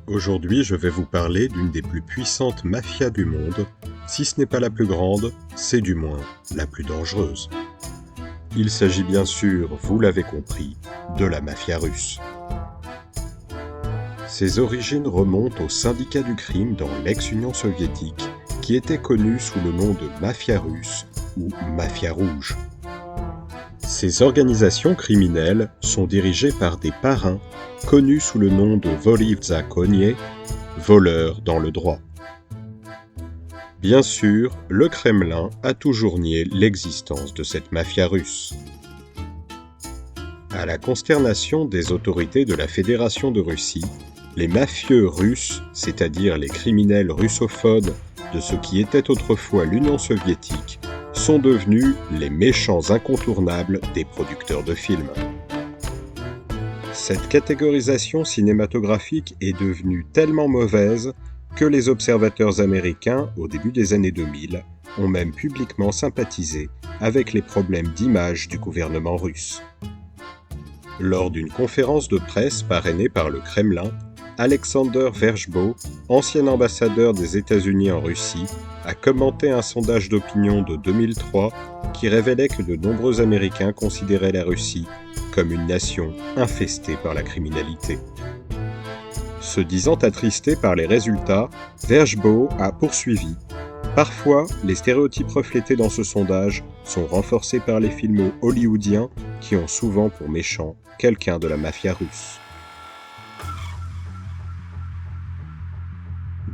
Aujourd'hui, je vais vous parler d'une des plus puissantes mafias du monde. Si ce n'est pas la plus grande, c'est du moins la plus dangereuse. Il s'agit bien sûr, vous l'avez compris, de la mafia russe. Ses origines remontent au syndicat du crime dans l'ex-Union soviétique, qui était connu sous le nom de mafia russe ou mafia rouge. Ces organisations criminelles sont dirigées par des parrains connus sous le nom de vori v zakonie, voleurs dans le droit. Bien sûr, le Kremlin a toujours nié l'existence de cette mafia russe. À la consternation des autorités de la Fédération de Russie, les mafieux russes, c'est-à-dire les criminels russophones de ce qui était autrefois l'Union soviétique, sont devenus les méchants incontournables des producteurs de films. Cette catégorisation cinématographique est devenue tellement mauvaise que les observateurs américains, au début des années 2000, ont même publiquement sympathisé avec les problèmes d'image du gouvernement russe. Lors d'une conférence de presse parrainée par le Kremlin, Alexander Vershbow, ancien ambassadeur des États-Unis en Russie, a commenté un sondage d'opinion de 2003 qui révélait que de nombreux Américains considéraient la Russie comme une nation infestée par la criminalité. Se disant attristé par les résultats, Vershbow a poursuivi. Parfois, les stéréotypes reflétés dans ce sondage sont renforcés par les films hollywoodiens qui ont souvent pour méchant quelqu'un de la mafia russe.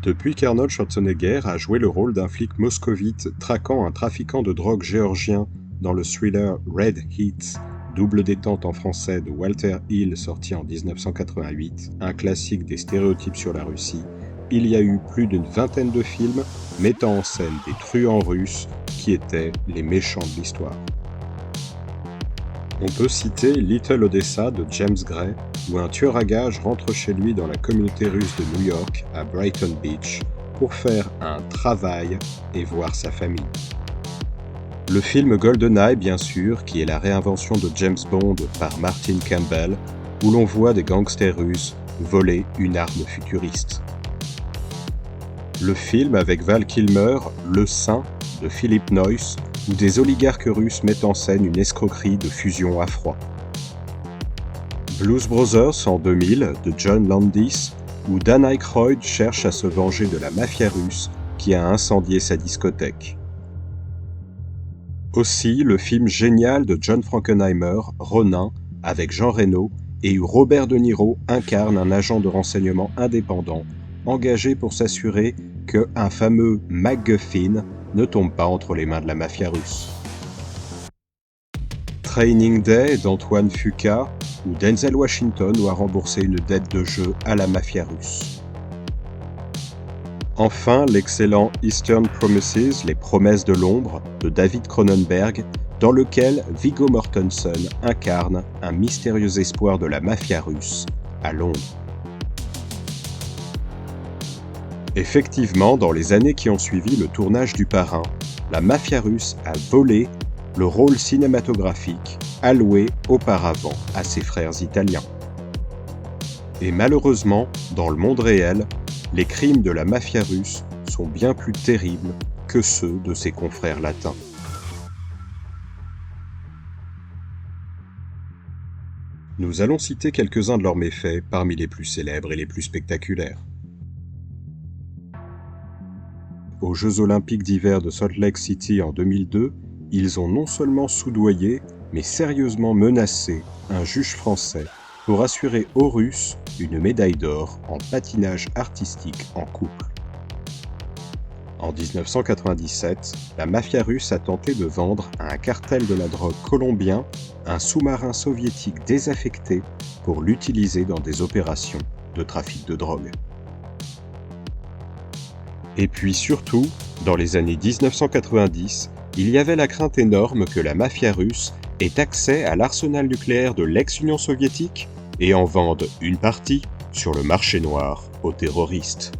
Depuis qu'Arnold Schwarzenegger a joué le rôle d'un flic moscovite traquant un trafiquant de drogue géorgien dans le thriller Red Heat, double détente en français de Walter Hill sorti en 1988, un classique des stéréotypes sur la Russie, il y a eu plus d'une vingtaine de films mettant en scène des truands russes qui étaient les méchants de l'histoire. On peut citer Little Odessa de James Gray, où un tueur à gages rentre chez lui dans la communauté russe de New York, à Brighton Beach, pour faire un travail et voir sa famille. Le film GoldenEye, bien sûr, qui est la réinvention de James Bond par Martin Campbell, où l'on voit des gangsters russes voler une arme futuriste. Le film avec Val Kilmer, Le Saint, de Philip Noyce, où des oligarques russes mettent en scène une escroquerie de fusion à froid. Blues Brothers en 2000 de John Landis, où Dan Aykroyd cherche à se venger de la mafia russe qui a incendié sa discothèque. Aussi le film génial de John Frankenheimer, Ronin, avec Jean Reno, et où Robert De Niro incarne un agent de renseignement indépendant, engagé pour s'assurer qu'un fameux MacGuffin ne tombe pas entre les mains de la mafia russe. Training Day d'Antoine Fuqua, où Denzel Washington doit rembourser une dette de jeu à la mafia russe. Enfin, l'excellent Eastern Promises, Les Promesses de l'Ombre, de David Cronenberg, dans lequel Viggo Mortensen incarne un mystérieux espoir de la mafia russe à Londres. Effectivement, dans les années qui ont suivi le tournage du Parrain, la mafia russe a volé le rôle cinématographique alloué auparavant à ses frères italiens. Et malheureusement, dans le monde réel, les crimes de la mafia russe sont bien plus terribles que ceux de ses confrères latins. Nous allons citer quelques-uns de leurs méfaits parmi les plus célèbres et les plus spectaculaires. Aux Jeux Olympiques d'hiver de Salt Lake City en 2002, ils ont non seulement soudoyé, mais sérieusement menacé un juge français pour assurer aux Russes une médaille d'or en patinage artistique en couple. En 1997, la mafia russe a tenté de vendre à un cartel de la drogue colombien un sous-marin soviétique désaffecté pour l'utiliser dans des opérations de trafic de drogue. Et puis surtout, dans les années 1990, il y avait la crainte énorme que la mafia russe ait accès à l'arsenal nucléaire de l'ex-Union soviétique et en vende une partie sur le marché noir aux terroristes.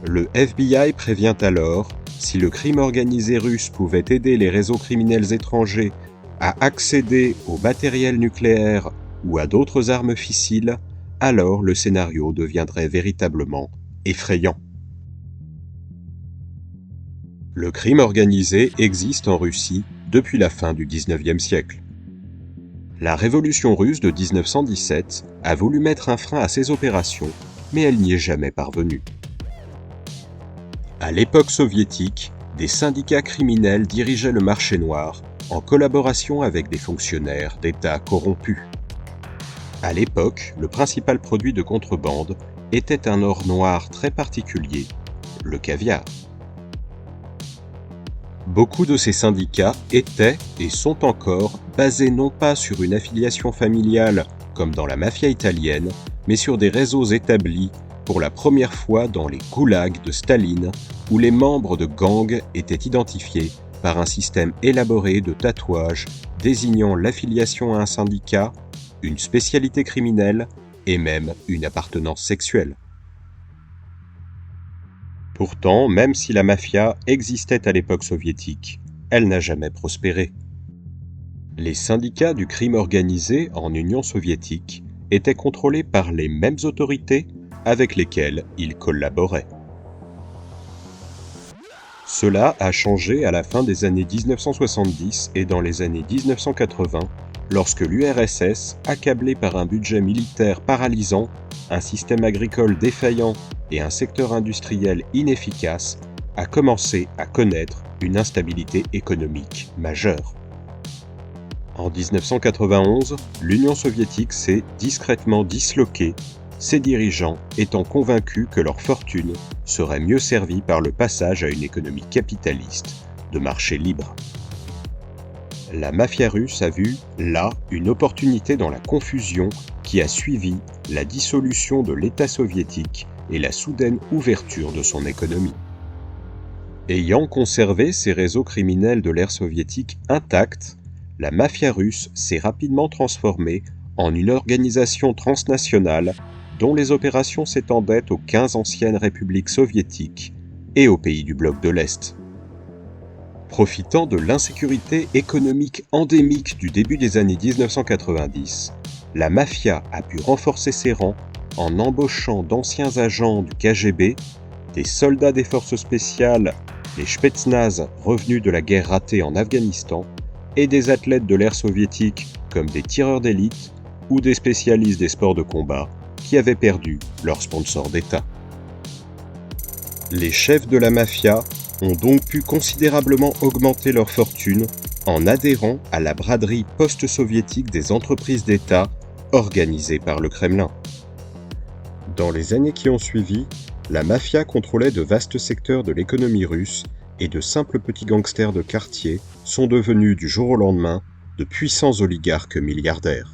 Le FBI prévient alors, si le crime organisé russe pouvait aider les réseaux criminels étrangers à accéder au matériel nucléaire ou à d'autres armes fissiles, alors le scénario deviendrait véritablement effrayant. Le crime organisé existe en Russie depuis la fin du XIXe siècle. La révolution russe de 1917 a voulu mettre un frein à ces opérations, mais elle n'y est jamais parvenue. À l'époque soviétique, des syndicats criminels dirigeaient le marché noir en collaboration avec des fonctionnaires d'État corrompus. À l'époque, le principal produit de contrebande était un or noir très particulier, le caviar. Beaucoup de ces syndicats étaient et sont encore basés non pas sur une affiliation familiale comme dans la mafia italienne, mais sur des réseaux établis pour la première fois dans les goulags de Staline, où les membres de gangs étaient identifiés par un système élaboré de tatouages désignant l'affiliation à un syndicat, une spécialité criminelle et même une appartenance sexuelle. Pourtant, même si la mafia existait à l'époque soviétique, elle n'a jamais prospéré. Les syndicats du crime organisé en Union soviétique étaient contrôlés par les mêmes autorités avec lesquelles ils collaboraient. Cela a changé à la fin des années 1970 et dans les années 1980, lorsque l'URSS, accablée par un budget militaire paralysant, un système agricole défaillant et un secteur industriel inefficace, a commencé à connaître une instabilité économique majeure. En 1991, l'Union soviétique s'est discrètement disloquée, ses dirigeants étant convaincus que leur fortune serait mieux servie par le passage à une économie capitaliste de marché libre. La mafia russe a vu, là, une opportunité dans la confusion qui a suivi la dissolution de l'État soviétique et la soudaine ouverture de son économie. Ayant conservé ses réseaux criminels de l'ère soviétique intacts, la mafia russe s'est rapidement transformée en une organisation transnationale dont les opérations s'étendaient aux 15 anciennes républiques soviétiques et aux pays du bloc de l'Est. Profitant de l'insécurité économique endémique du début des années 1990, la mafia a pu renforcer ses rangs en embauchant d'anciens agents du KGB, des soldats des forces spéciales, les Spetsnaz revenus de la guerre ratée en Afghanistan, et des athlètes de l'ère soviétique comme des tireurs d'élite ou des spécialistes des sports de combat qui avaient perdu leur sponsor d'État. Les chefs de la mafia ont donc pu considérablement augmenter leur fortune en adhérant à la braderie post-soviétique des entreprises d'État organisées par le Kremlin. Dans les années qui ont suivi, la mafia contrôlait de vastes secteurs de l'économie russe et de simples petits gangsters de quartier sont devenus du jour au lendemain de puissants oligarques milliardaires.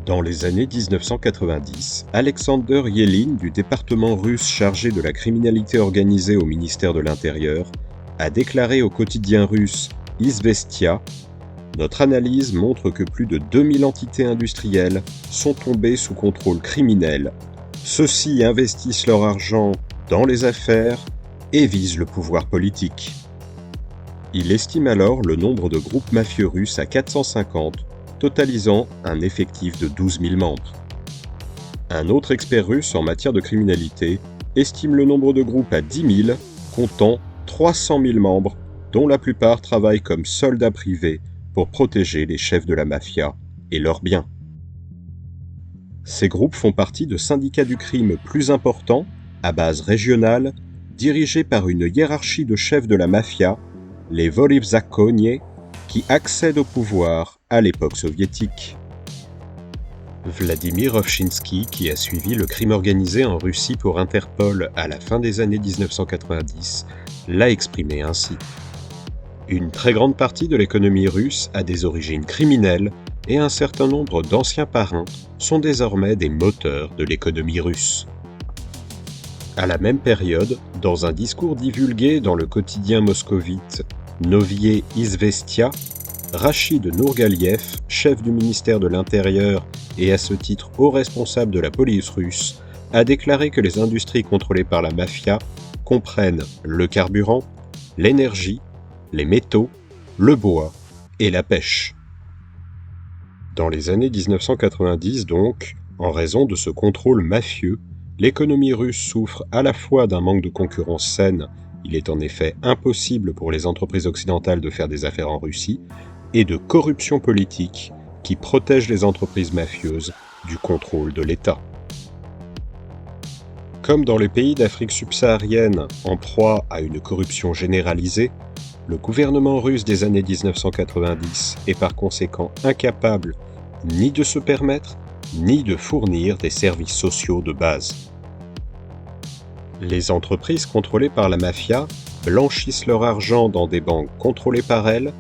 Dans les années 1990, Alexander Yelin, du département russe chargé de la criminalité organisée au ministère de l'Intérieur, a déclaré au quotidien russe Izvestia : « Notre analyse montre que plus de 2000 entités industrielles sont tombées sous contrôle criminel. Ceux-ci investissent leur argent dans les affaires et visent le pouvoir politique. » Il estime alors le nombre de groupes mafieux russes à 450, totalisant un effectif de 12 000 membres. Un autre expert russe en matière de criminalité estime le nombre de groupes à 10 000, comptant 300 000 membres, dont la plupart travaillent comme soldats privés pour protéger les chefs de la mafia et leurs biens. Ces groupes font partie de syndicats du crime plus importants, à base régionale, dirigés par une hiérarchie de chefs de la mafia, les Volivzakonie, qui accèdent au pouvoir à l'époque soviétique. Vladimir Ovchinsky, qui a suivi le crime organisé en Russie pour Interpol à la fin des années 1990, l'a exprimé ainsi. Une très grande partie de l'économie russe a des origines criminelles et un certain nombre d'anciens parrains sont désormais des moteurs de l'économie russe. À la même période, dans un discours divulgué dans le quotidien moscovite Novye Izvestia, Rachid Nourgaliev, chef du ministère de l'Intérieur et à ce titre haut responsable de la police russe, a déclaré que les industries contrôlées par la mafia comprennent le carburant, l'énergie, les métaux, le bois et la pêche. Dans les années 1990 donc, en raison de ce contrôle mafieux, l'économie russe souffre à la fois d'un manque de concurrence saine, il est en effet impossible pour les entreprises occidentales de faire des affaires en Russie, et de corruption politique qui protège les entreprises mafieuses du contrôle de l'État. Comme dans les pays d'Afrique subsaharienne en proie à une corruption généralisée, le gouvernement russe des années 1990 est par conséquent incapable ni de se permettre, ni de fournir des services sociaux de base. Les entreprises contrôlées par la mafia blanchissent leur argent dans des banques contrôlées par elles,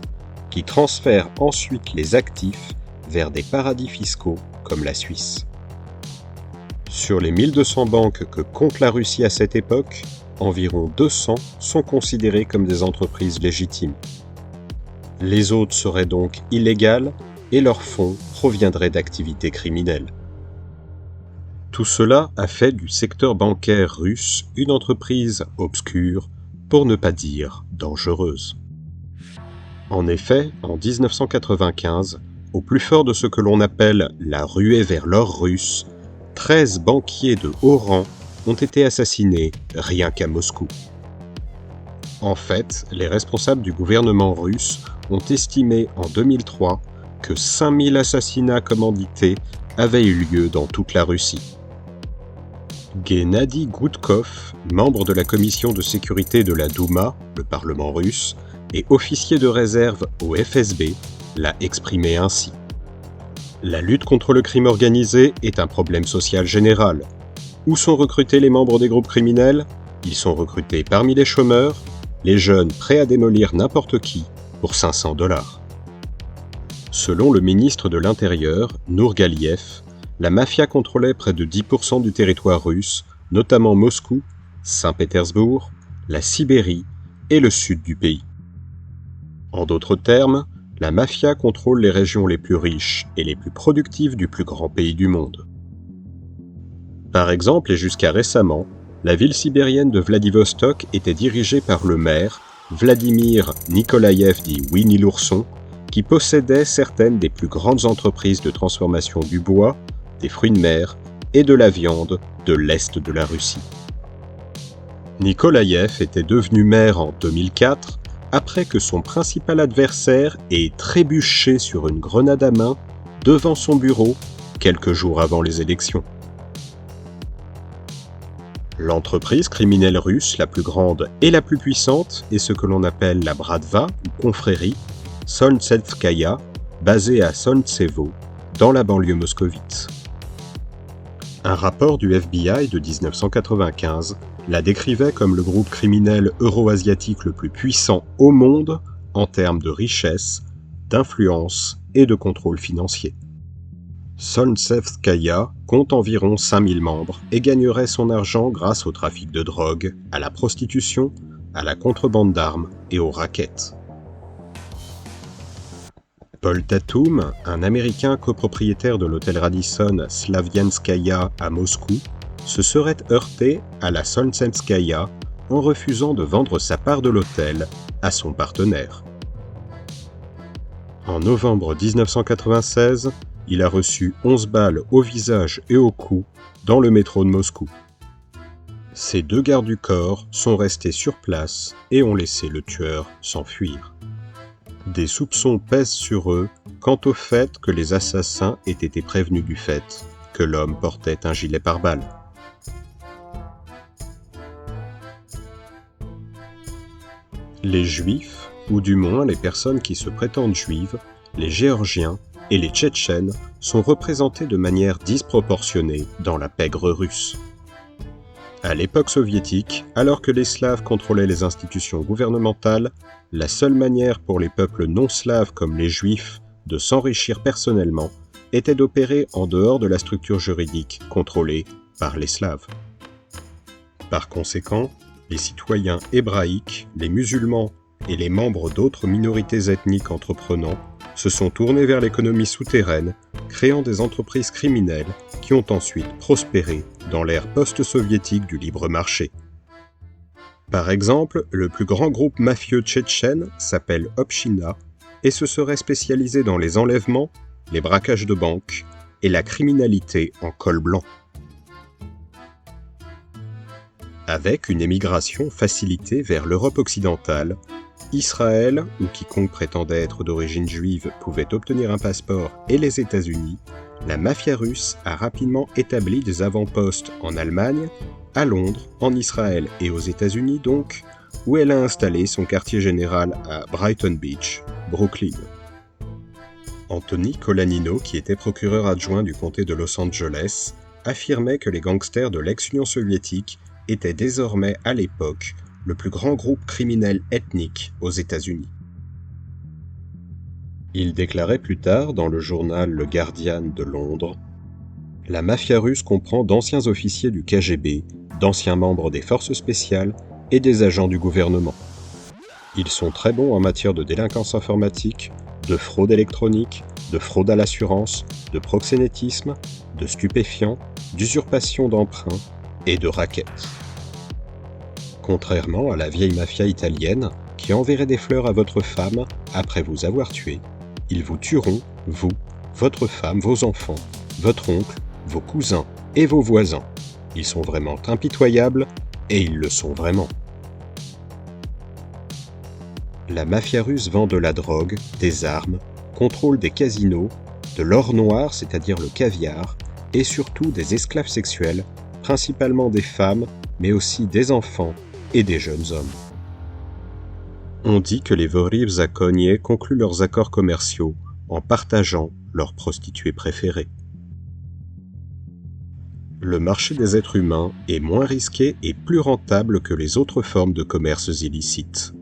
qui transfèrent ensuite les actifs vers des paradis fiscaux comme la Suisse. Sur les 1200 banques que compte la Russie à cette époque, environ 200 sont considérées comme des entreprises légitimes. Les autres seraient donc illégales et leurs fonds proviendraient d'activités criminelles. Tout cela a fait du secteur bancaire russe une entreprise obscure, pour ne pas dire dangereuse. En effet, en 1995, au plus fort de ce que l'on appelle la ruée vers l'or russe, 13 banquiers de haut rang ont été assassinés rien qu'à Moscou. En fait, les responsables du gouvernement russe ont estimé en 2003 que 5000 assassinats commandités avaient eu lieu dans toute la Russie. Gennady Goudkov, membre de la commission de sécurité de la Douma, le Parlement russe, et officier de réserve au FSB, l'a exprimé ainsi. La lutte contre le crime organisé est un problème social général. Où sont recrutés les membres des groupes criminels ? Ils sont recrutés parmi les chômeurs, les jeunes prêts à démolir n'importe qui pour $500. Selon le ministre de l'Intérieur, Nourgaliev, la mafia contrôlait près de 10% du territoire russe, notamment Moscou, Saint-Pétersbourg, la Sibérie et le sud du pays. En d'autres termes, la mafia contrôle les régions les plus riches et les plus productives du plus grand pays du monde. Par exemple, et jusqu'à récemment, la ville sibérienne de Vladivostok était dirigée par le maire, Vladimir Nikolaïev dit Winnie l'ourson, qui possédait certaines des plus grandes entreprises de transformation du bois, des fruits de mer et de la viande de l'Est de la Russie. Nikolaïev était devenu maire en 2004 après que son principal adversaire ait trébuché sur une grenade à main devant son bureau quelques jours avant les élections. L'entreprise criminelle russe la plus grande et la plus puissante est ce que l'on appelle la Bratva ou confrérie Solntsev-Kaya, basée à Solntsevo, dans la banlieue moscovite. Un rapport du FBI de 1995 la décrivait comme le groupe criminel euro-asiatique le plus puissant au monde en termes de richesse, d'influence et de contrôle financier. Solntsev-Skaya compte environ 5000 membres et gagnerait son argent grâce au trafic de drogue, à la prostitution, à la contrebande d'armes et au racket. Paul Tatum, un Américain copropriétaire de l'hôtel Radisson Slavianskaya à Moscou, se serait heurté à la Solntsev-Skaya en refusant de vendre sa part de l'hôtel à son partenaire. En novembre 1996, il a reçu 11 balles au visage et au cou dans le métro de Moscou. Ses 2 gardes du corps sont restés sur place et ont laissé le tueur s'enfuir. Des soupçons pèsent sur eux quant au fait que les assassins aient été prévenus du fait que l'homme portait un gilet pare-balles. Les Juifs, ou du moins les personnes qui se prétendent juives, les Géorgiens et les Tchétchènes sont représentés de manière disproportionnée dans la pègre russe. À l'époque soviétique, alors que les Slaves contrôlaient les institutions gouvernementales, la seule manière pour les peuples non slaves comme les Juifs de s'enrichir personnellement était d'opérer en dehors de la structure juridique contrôlée par les Slaves. Par conséquent, les citoyens hébraïques, les musulmans et les membres d'autres minorités ethniques entreprenants se sont tournés vers l'économie souterraine, créant des entreprises criminelles qui ont ensuite prospéré dans l'ère post-soviétique du libre marché. Par exemple, le plus grand groupe mafieux tchétchène s'appelle Obchina et se serait spécialisé dans les enlèvements, les braquages de banques et la criminalité en col blanc. Avec une émigration facilitée vers l'Europe occidentale, Israël, où quiconque prétendait être d'origine juive pouvait obtenir un passeport, et les États-Unis, la mafia russe a rapidement établi des avant-postes en Allemagne, à Londres, en Israël et aux États-Unis donc, où elle a installé son quartier général à Brighton Beach, Brooklyn. Anthony Colanino, qui était procureur adjoint du comté de Los Angeles, affirmait que les gangsters de l'ex-Union soviétique étaient désormais à l'époque le plus grand groupe criminel ethnique aux États-Unis. Il déclarait plus tard dans le journal Le Guardian de Londres « La mafia russe comprend d'anciens officiers du KGB, d'anciens membres des forces spéciales et des agents du gouvernement. Ils sont très bons en matière de délinquance informatique, de fraude électronique, de fraude à l'assurance, de proxénétisme, de stupéfiants, d'usurpation d'emprunts et de racket. » Contrairement à la vieille mafia italienne qui enverrait des fleurs à votre femme après vous avoir tué, ils vous tueront, vous, votre femme, vos enfants, votre oncle, vos cousins et vos voisins. Ils sont vraiment impitoyables et ils le sont vraiment. La mafia russe vend de la drogue, des armes, contrôle des casinos, de l'or noir, c'est-à-dire le caviar, et surtout des esclaves sexuels, principalement des femmes, mais aussi des enfants et des jeunes hommes. On dit que les Voryv Zakonie concluent leurs accords commerciaux en partageant leurs prostituées préférées. Le marché des êtres humains est moins risqué et plus rentable que les autres formes de commerces illicites.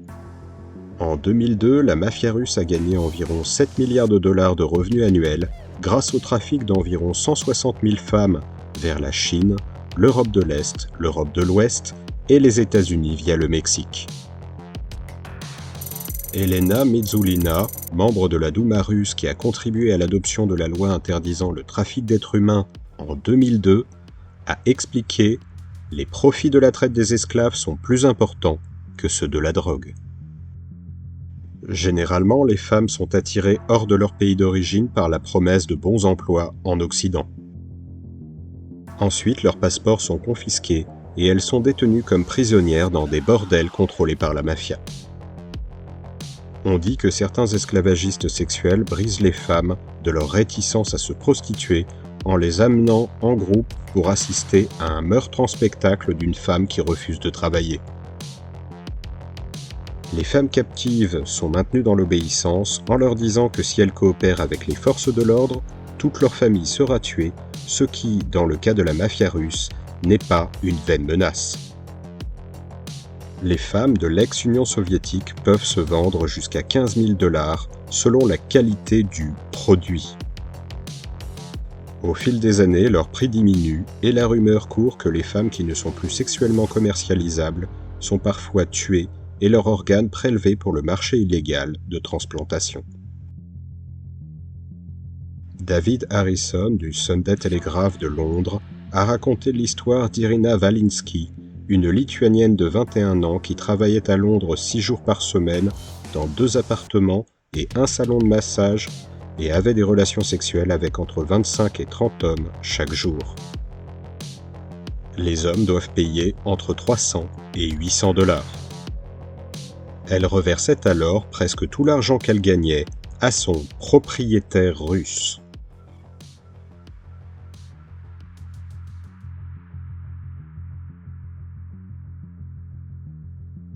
En 2002, la mafia russe a gagné environ 7 milliards de dollars de revenus annuels grâce au trafic d'environ 160 000 femmes vers la Chine, l'Europe de l'Est, l'Europe de l'Ouest et les États-Unis via le Mexique. Elena Mizulina, membre de la Douma russe qui a contribué à l'adoption de la loi interdisant le trafic d'êtres humains en 2002, a expliqué « Les profits de la traite des esclaves sont plus importants que ceux de la drogue ». Généralement, les femmes sont attirées hors de leur pays d'origine par la promesse de bons emplois en Occident. Ensuite, leurs passeports sont confisqués et elles sont détenues comme prisonnières dans des bordels contrôlés par la mafia. On dit que certains esclavagistes sexuels brisent les femmes de leur réticence à se prostituer en les amenant en groupe pour assister à un meurtre en spectacle d'une femme qui refuse de travailler. Les femmes captives sont maintenues dans l'obéissance en leur disant que si elles coopèrent avec les forces de l'ordre, toute leur famille sera tuée, ce qui, dans le cas de la mafia russe, n'est pas une vaine menace. Les femmes de l'ex-Union soviétique peuvent se vendre jusqu'à 15 000 $ selon la qualité du produit. Au fil des années, leur prix diminue et la rumeur court que les femmes qui ne sont plus sexuellement commercialisables sont parfois tuées et leurs organes prélevés pour le marché illégal de transplantation. David Harrison du Sunday Telegraph de Londres a raconté l'histoire d'Irina Valinsky, une Lituanienne de 21 ans qui travaillait à Londres 6 jours par semaine dans 2 appartements et un salon de massage et avait des relations sexuelles avec entre 25 et 30 hommes chaque jour. Les hommes doivent payer entre 300 et 800 $. Elle reversait alors presque tout l'argent qu'elle gagnait à son propriétaire russe.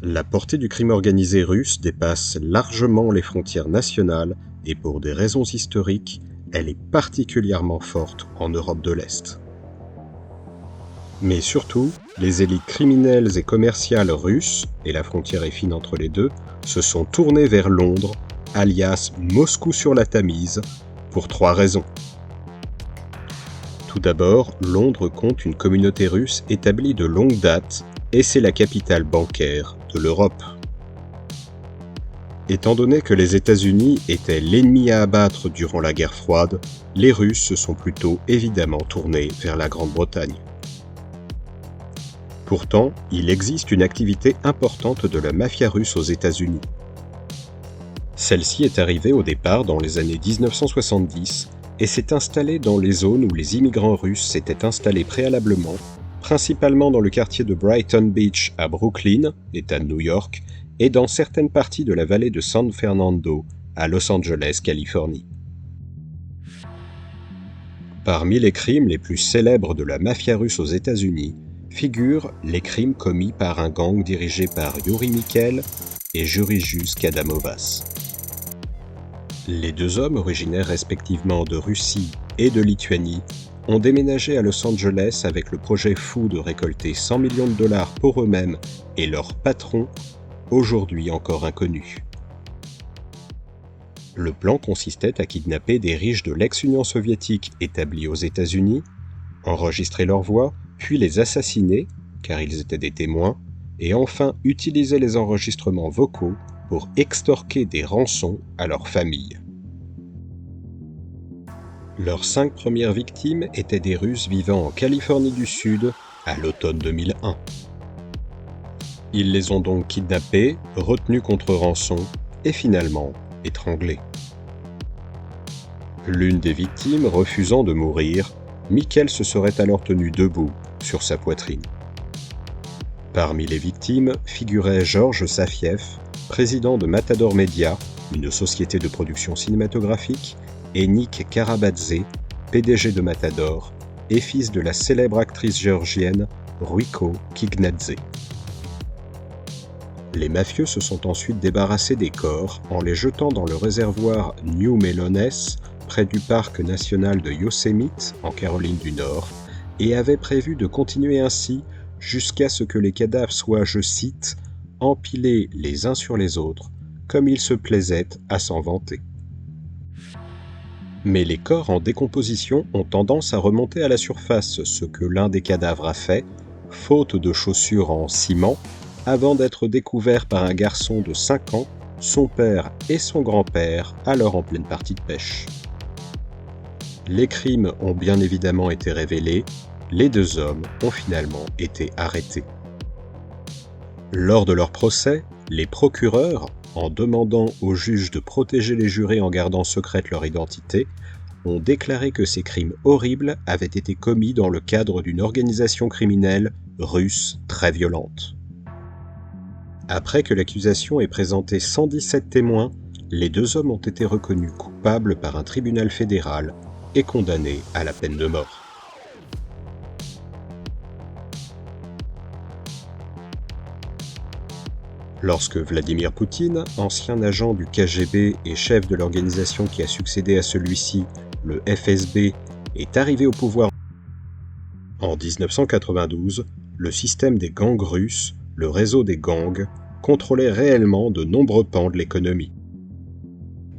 La portée du crime organisé russe dépasse largement les frontières nationales et pour des raisons historiques, elle est particulièrement forte en Europe de l'Est. Mais surtout, les élites criminelles et commerciales russes, et la frontière est fine entre les deux, se sont tournées vers Londres, alias Moscou sur la Tamise, pour 3 raisons. Tout d'abord, Londres compte une communauté russe établie de longue date et c'est la capitale bancaire de l'Europe. Étant donné que les États-Unis étaient l'ennemi à abattre durant la guerre froide, les Russes se sont plutôt évidemment tournés vers la Grande-Bretagne. Pourtant, il existe une activité importante de la mafia russe aux États-Unis. Celle-ci est arrivée au départ dans les années 1970 et s'est installée dans les zones où les immigrants russes s'étaient installés préalablement, principalement dans le quartier de Brighton Beach à Brooklyn, État de New York, et dans certaines parties de la vallée de San Fernando, à Los Angeles, Californie. Parmi les crimes les plus célèbres de la mafia russe aux États-Unis figurent les crimes commis par un gang dirigé par Yuri Mikkel et Jurijus Kadamovas. Les 2 hommes originaires respectivement de Russie et de Lituanie ont déménagé à Los Angeles avec le projet fou de récolter 100 millions de $ pour eux-mêmes et leur patron, aujourd'hui encore inconnu. Le plan consistait à kidnapper des riches de l'ex-Union soviétique établis aux États-Unis, enregistrer leur voix, puis les assassiner, car ils étaient des témoins, et enfin utiliser les enregistrements vocaux pour extorquer des rançons à leurs familles. Leurs 5 premières victimes étaient des Russes vivant en Californie du Sud à l'automne 2001. Ils les ont donc kidnappés, retenus contre rançon et finalement étranglés. L'une des victimes refusant de mourir, Mikkel se serait alors tenu debout sur sa poitrine. Parmi les victimes figurait Georges Safiev, président de Matador Media, une société de production cinématographique, et Nick Karabadze, PDG de Matador, et fils de la célèbre actrice géorgienne Ruiko Kignadze. Les mafieux se sont ensuite débarrassés des corps en les jetant dans le réservoir New Melones, près du parc national de Yosemite, en Caroline du Nord, et avaient prévu de continuer ainsi jusqu'à ce que les cadavres soient, je cite, « empilés les uns sur les autres, comme ils se plaisaient à s'en vanter ». Mais les corps en décomposition ont tendance à remonter à la surface, ce que l'un des cadavres a fait, faute de chaussures en ciment, avant d'être découvert par un garçon de 5 ans, son père et son grand-père, alors en pleine partie de pêche. Les crimes ont bien évidemment été révélés, les 2 hommes ont finalement été arrêtés. Lors de leur procès, les procureurs, en demandant aux juges de protéger les jurés en gardant secrète leur identité, ont déclaré que ces crimes horribles avaient été commis dans le cadre d'une organisation criminelle russe très violente. Après que l'accusation ait présenté 117 témoins, les 2 hommes ont été reconnus coupables par un tribunal fédéral et condamnés à la peine de mort. Lorsque Vladimir Poutine, ancien agent du KGB et chef de l'organisation qui a succédé à celui-ci, le FSB, est arrivé au pouvoir en 1992, le système des gangs russes, le réseau des gangs, contrôlait réellement de nombreux pans de l'économie.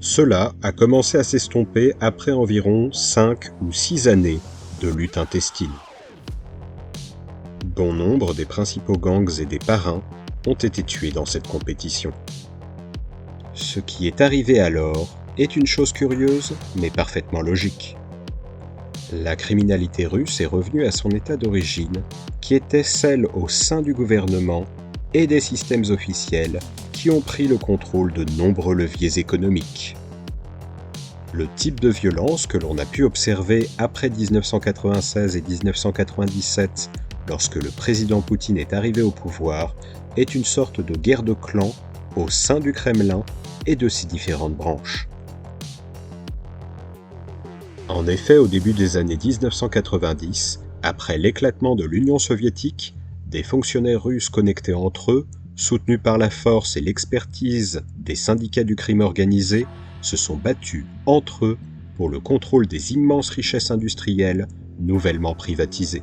Cela a commencé à s'estomper après environ 5 ou 6 années de lutte intestine. Bon nombre des principaux gangs et des parrains ont été tués dans cette compétition. Ce qui est arrivé alors est une chose curieuse, mais parfaitement logique. La criminalité russe est revenue à son état d'origine, qui était celle au sein du gouvernement et des systèmes officiels qui ont pris le contrôle de nombreux leviers économiques. Le type de violence que l'on a pu observer après 1996 et 1997, lorsque le président Poutine est arrivé au pouvoir, est une sorte de guerre de clans au sein du Kremlin et de ses différentes branches. En effet, au début des années 1990, après l'éclatement de l'Union soviétique, des fonctionnaires russes connectés entre eux, soutenus par la force et l'expertise des syndicats du crime organisé, se sont battus entre eux pour le contrôle des immenses richesses industrielles nouvellement privatisées.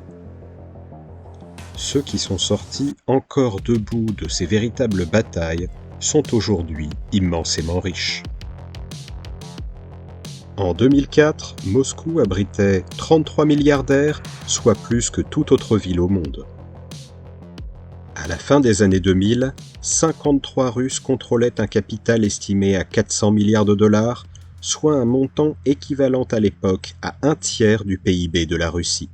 Ceux qui sont sortis encore debout de ces véritables batailles sont aujourd'hui immensément riches. En 2004, Moscou abritait 33 milliardaires, soit plus que toute autre ville au monde. À la fin des années 2000, 53 Russes contrôlaient un capital estimé à 400 milliards de dollars, soit un montant équivalent à l'époque à un tiers du PIB de la Russie.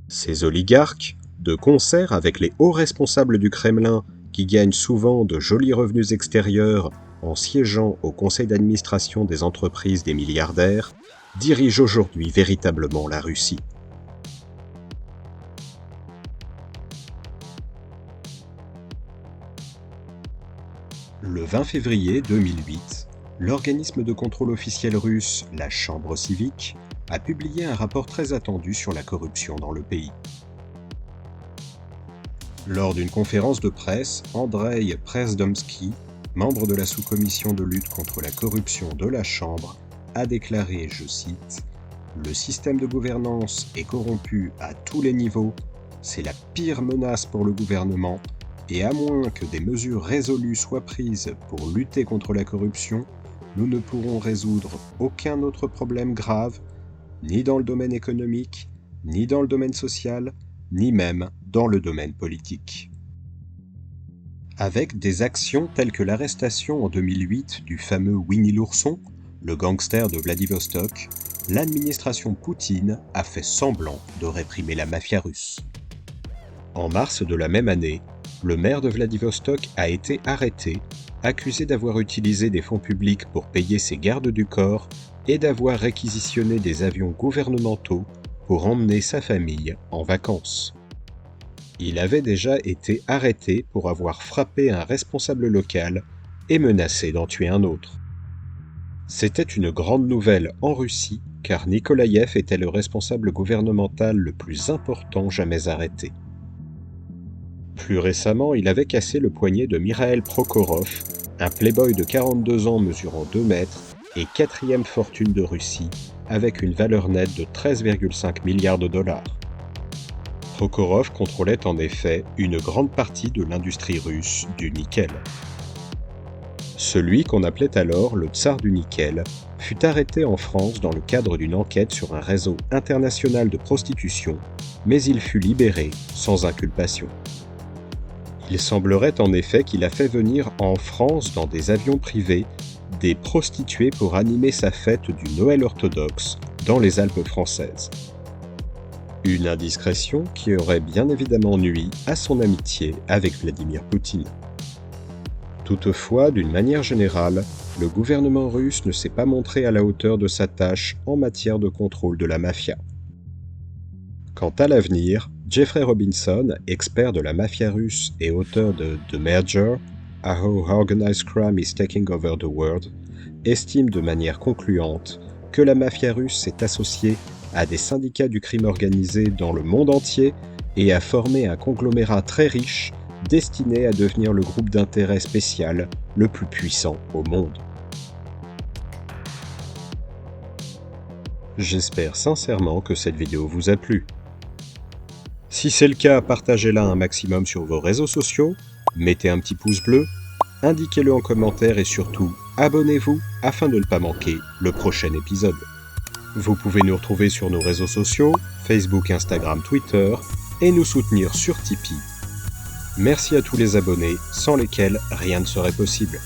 Ces oligarques, de concert avec les hauts responsables du Kremlin qui gagnent souvent de jolis revenus extérieurs en siégeant au conseil d'administration des entreprises des milliardaires, dirigent aujourd'hui véritablement la Russie. Le 20 février 2008, l'organisme de contrôle officiel russe, la Chambre civique, a publié un rapport très attendu sur la corruption dans le pays. Lors d'une conférence de presse, Andrei Prezdomski, membre de la sous-commission de lutte contre la corruption de la Chambre, a déclaré, je cite, « Le système de gouvernance est corrompu à tous les niveaux, c'est la pire menace pour le gouvernement, et à moins que des mesures résolues soient prises pour lutter contre la corruption, nous ne pourrons résoudre aucun autre problème grave, ni dans le domaine économique, ni dans le domaine social, ni même dans le domaine politique. » Avec des actions telles que l'arrestation en 2008 du fameux Winnie l'ourson, le gangster de Vladivostok, l'administration Poutine a fait semblant de réprimer la mafia russe. En mars de la même année, le maire de Vladivostok a été arrêté, accusé d'avoir utilisé des fonds publics pour payer ses gardes du corps et d'avoir réquisitionné des avions gouvernementaux pour emmener sa famille en vacances. Il avait déjà été arrêté pour avoir frappé un responsable local et menacé d'en tuer un autre. C'était une grande nouvelle en Russie car Nikolaïev était le responsable gouvernemental le plus important jamais arrêté. Plus récemment, il avait cassé le poignet de Mikhail Prokhorov, un playboy de 42 ans mesurant 2 mètres et 4e fortune de Russie, avec une valeur nette de 13,5 milliards de dollars. Prokhorov contrôlait en effet une grande partie de l'industrie russe du nickel. Celui qu'on appelait alors le tsar du nickel fut arrêté en France dans le cadre d'une enquête sur un réseau international de prostitution, mais il fut libéré sans inculpation. Il semblerait en effet qu'il a fait venir en France dans des avions privés des prostituées pour animer sa fête du Noël orthodoxe dans les Alpes françaises. Une indiscrétion qui aurait bien évidemment nui à son amitié avec Vladimir Poutine. Toutefois, d'une manière générale, le gouvernement russe ne s'est pas montré à la hauteur de sa tâche en matière de contrôle de la mafia. Quant à l'avenir, Jeffrey Robinson, expert de la mafia russe et auteur de The Merger, How Organized Crime is Taking Over the World, estime de manière concluante que la mafia russe s'est associée à des syndicats du crime organisé dans le monde entier et a formé un conglomérat très riche destiné à devenir le groupe d'intérêt spécial le plus puissant au monde. J'espère sincèrement que cette vidéo vous a plu. Si c'est le cas, partagez-la un maximum sur vos réseaux sociaux, mettez un petit pouce bleu, indiquez-le en commentaire et surtout, abonnez-vous afin de ne pas manquer le prochain épisode. Vous pouvez nous retrouver sur nos réseaux sociaux, Facebook, Instagram, Twitter, et nous soutenir sur Tipeee. Merci à tous les abonnés, sans lesquels rien ne serait possible.